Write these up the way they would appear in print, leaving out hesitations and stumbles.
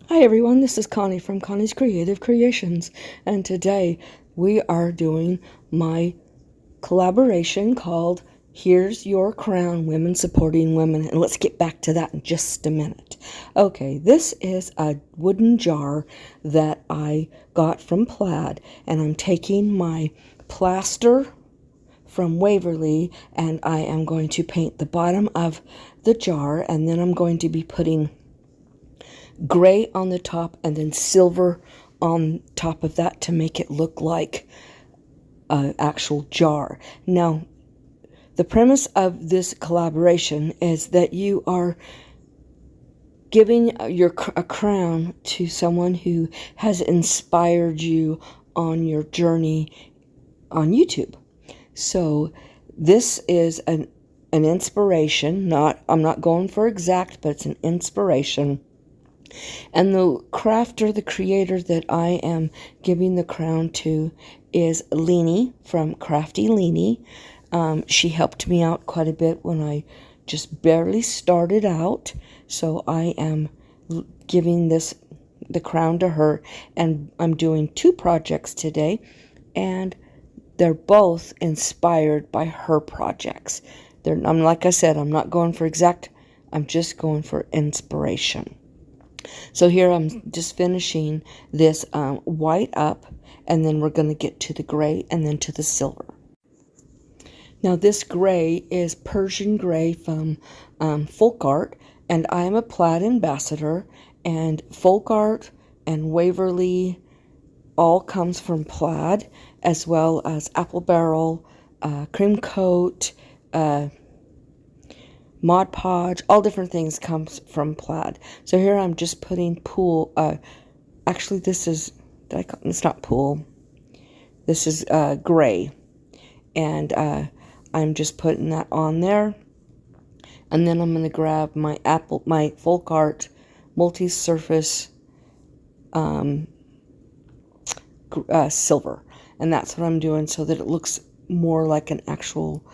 Hi everyone, this is Connie from Connie's Creative Creations, and today we are doing my collaboration called Here's Your Crown, Women Supporting Women, and let's get back to that in just a minute. Okay, this is a wooden jar that I got from Plaid, and I'm taking my plaster from Waverly and I am going to paint the bottom of the jar, and then I'm going to be putting gray on the top and then silver on top of that to make it look like an actual jar. Now, the premise of this collaboration is that you are giving a crown to someone who has inspired you on your journey on YouTube. So this is an inspiration. I'm not going for exact, but it's an inspiration. And the crafter, the creator that I am giving the crown to is Leanie from Crafty Leanie. She helped me out quite a bit when I just barely started out. So I am giving the crown to her, and I'm doing two projects today, and they're both inspired by her projects. I'm like I said, I'm not going for exact, I'm just going for inspiration. So here I'm just finishing this white up, and then we're going to get to the gray and then to the silver. Now this gray is Persian gray from Folk Art, and I am a Plaid ambassador, and Folk Art and Waverly all comes from Plaid, as well as Apple Barrel, Cream Coat, Mod Podge, all different things comes from Plaid. So here I'm just putting pool, actually this is, it's not pool, this is gray, and I'm just putting that on there, and then I'm going to grab my Folk Art multi-surface silver, and that's what I'm doing so that it looks more like an actual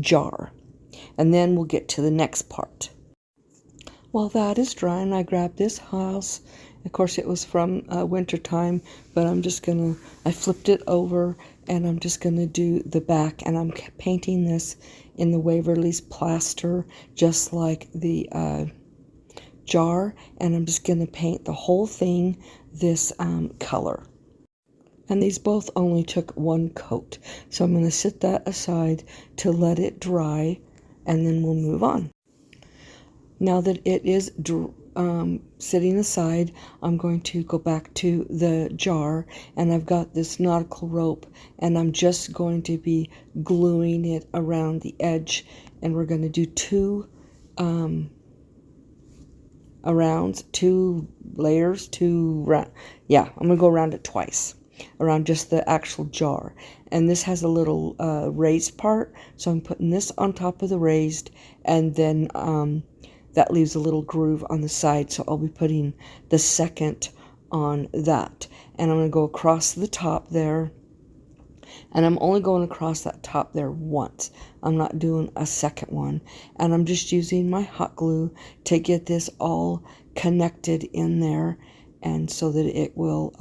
jar. And then we'll get to the next part. While that is drying, I grabbed this house. Of course, it was from winter time, but I flipped it over, and I'm just gonna do the back, and I'm painting this in the Waverly's plaster, just like the jar, and I'm just gonna paint the whole thing this color. And these both only took one coat, so I'm gonna sit that aside to let it dry, and then we'll move on. Now that it is sitting aside, I'm going to go back to the jar, and I've got this nautical rope, and I'm just going to be gluing it around the edge, and we're going to do two layers, yeah, I'm going to go around it twice, around just the actual jar. And this has a little raised part, so I'm putting this on top of the raised, and then that leaves a little groove on the side, so I'll be putting the second on that. And I'm going to go across the top there, and I'm only going across that top there once. I'm not doing a second one, and I'm just using my hot glue to get this all connected in there, and so that it will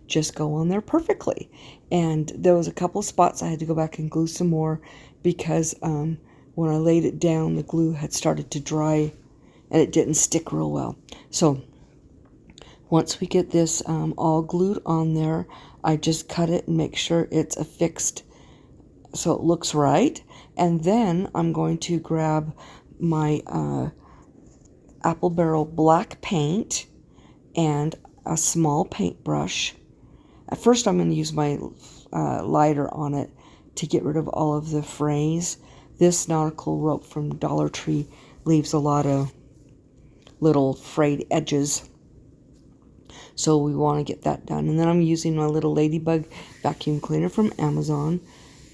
just go on there perfectly. And there was a couple of spots I had to go back and glue some more, because when I laid it down, the glue had started to dry and it didn't stick real well. So once we get this all glued on there, I just cut it and make sure it's affixed so it looks right. And then I'm going to grab my Apple Barrel black paint and a small paintbrush. At first I'm going to use my lighter on it to get rid of all of the frays. This nautical rope from Dollar Tree leaves a lot of little frayed edges, so we want to get that done. And then I'm using my little ladybug vacuum cleaner from Amazon,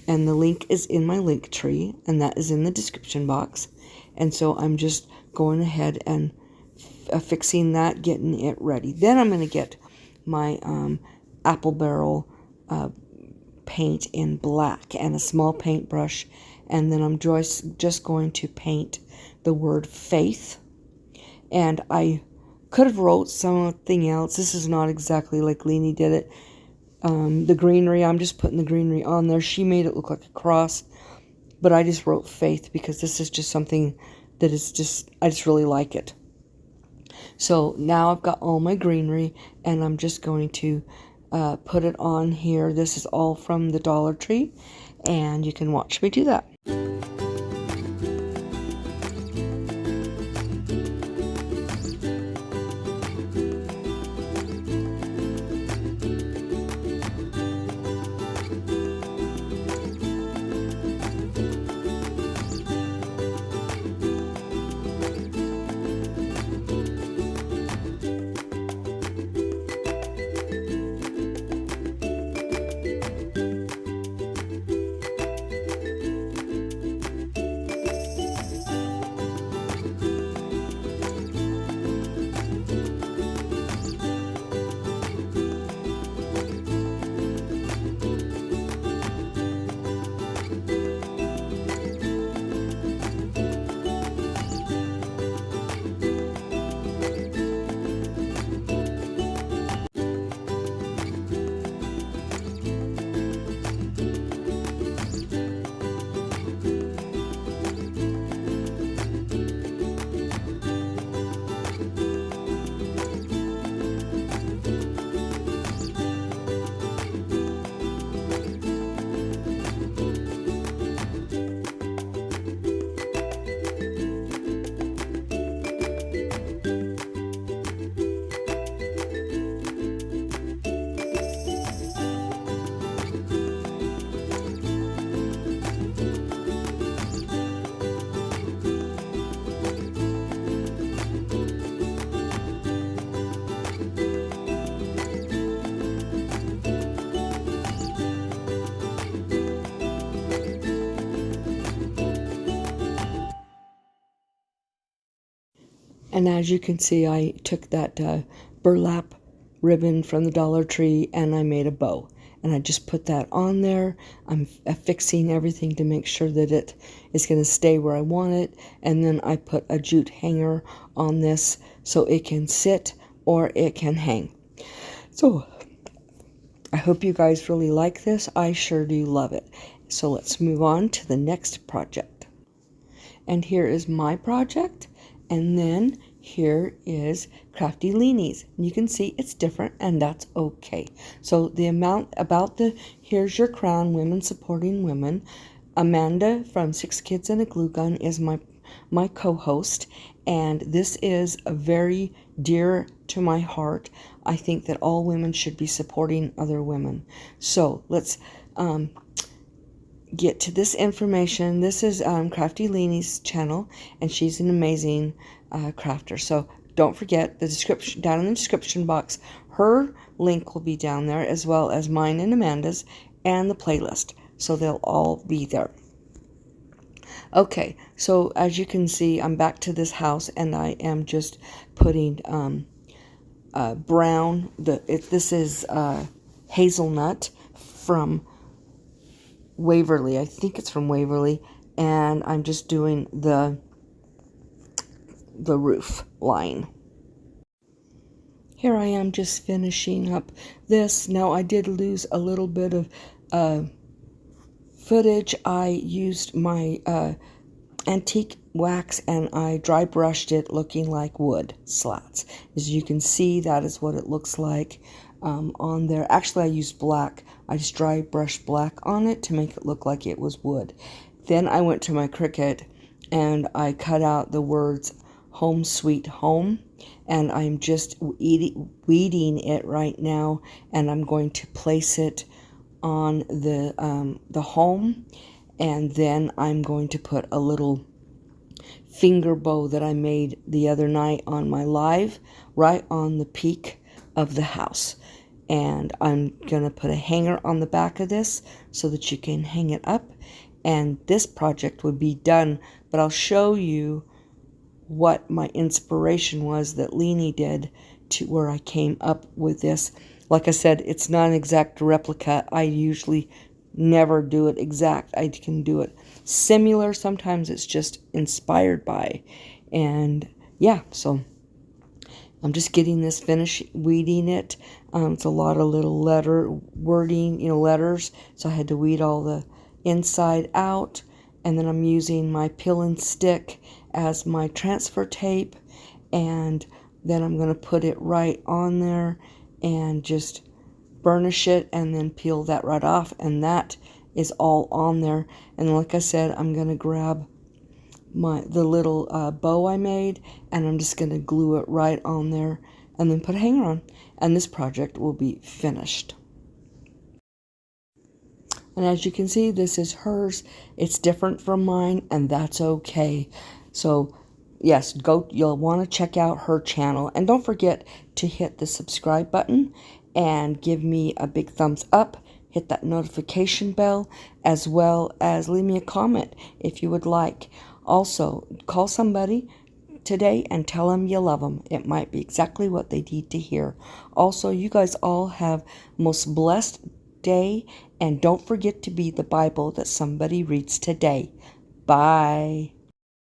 and the link is in my link tree, and that is in the description box. And so I'm just going ahead and fixing that, getting it ready. Then I'm going to get my Apple Barrel paint in black and a small paintbrush, and then I'm just going to paint the word faith, And I could have wrote something else. This is not exactly like Leanie did it. The greenery, I'm just putting the greenery on there. She made it look like a cross, but I just wrote faith because this is just something that is just, I just really like it. So now I've got all my greenery, and I'm just going to put it on here. This is all from the Dollar Tree, and you can watch me do that. And as you can see, I took that burlap ribbon from the Dollar Tree and I made a bow. And I just put that on there. I'm affixing everything to make sure that it is going to stay where I want it. And then I put a jute hanger on this so it can sit or it can hang. So I hope you guys really like this. I sure do love it. So let's move on to the next project. And here is my project. And then here is Crafty Leanie's. You can see it's different, and that's okay. So the amount about the Here's Your Crown, Women Supporting Women. Amanda from 6 Kids and a Glue Gun is my co-host, and this is a very dear to my heart. I think that all women should be supporting other women. So let's get to this information. This is Crafty Leanie's channel, and she's an amazing crafter. So don't forget the description down in the description box. Her link will be down there, as well as mine and Amanda's, and the playlist. So they'll all be there. Okay, so as you can see, I'm back to this house, and I am just putting brown. This is hazelnut from Waverly. I think it's from Waverly, and I'm just doing the roof line. Here I am just finishing up this. Now I did lose a little bit of footage. I used my antique wax and I dry brushed it looking like wood slats. As you can see, that is what it looks like on there. Actually, I used black. I just dry brushed black on it to make it look like it was wood. Then I went to my Cricut and I cut out the words Home Sweet Home, and I'm just weeding it right now, and I'm going to place it on the home, and then I'm going to put a little finger bow that I made the other night on my live right on the peak of the house. And I'm gonna put a hanger on the back of this so that you can hang it up, and this project would be done, but I'll show you what my inspiration was that Leanie did to where I came up with this. Like I said, it's not an exact replica. I usually never do it exact. I can do it similar. Sometimes it's just inspired by. And yeah, so I'm just getting this finished weeding it. It's a lot of little letters, so I had to weed all the inside out. And then I'm using my peel and stick as my transfer tape, and then I'm going to put it right on there and just burnish it and then peel that right off, and that is all on there. And like I said, I'm going to grab the little bow I made, and I'm just going to glue it right on there and then put a hanger on, and this project will be finished. And as you can see, this is hers. It's different from mine, and that's okay. So yes, you'll want to check out her channel, and don't forget to hit the subscribe button and give me a big thumbs up. Hit that notification bell, as well as leave me a comment if you would like. Also, call somebody today and tell them you love them. It might be exactly what they need to hear. Also, you guys all have most blessed day, and don't forget to be the Bible that somebody reads today. Bye.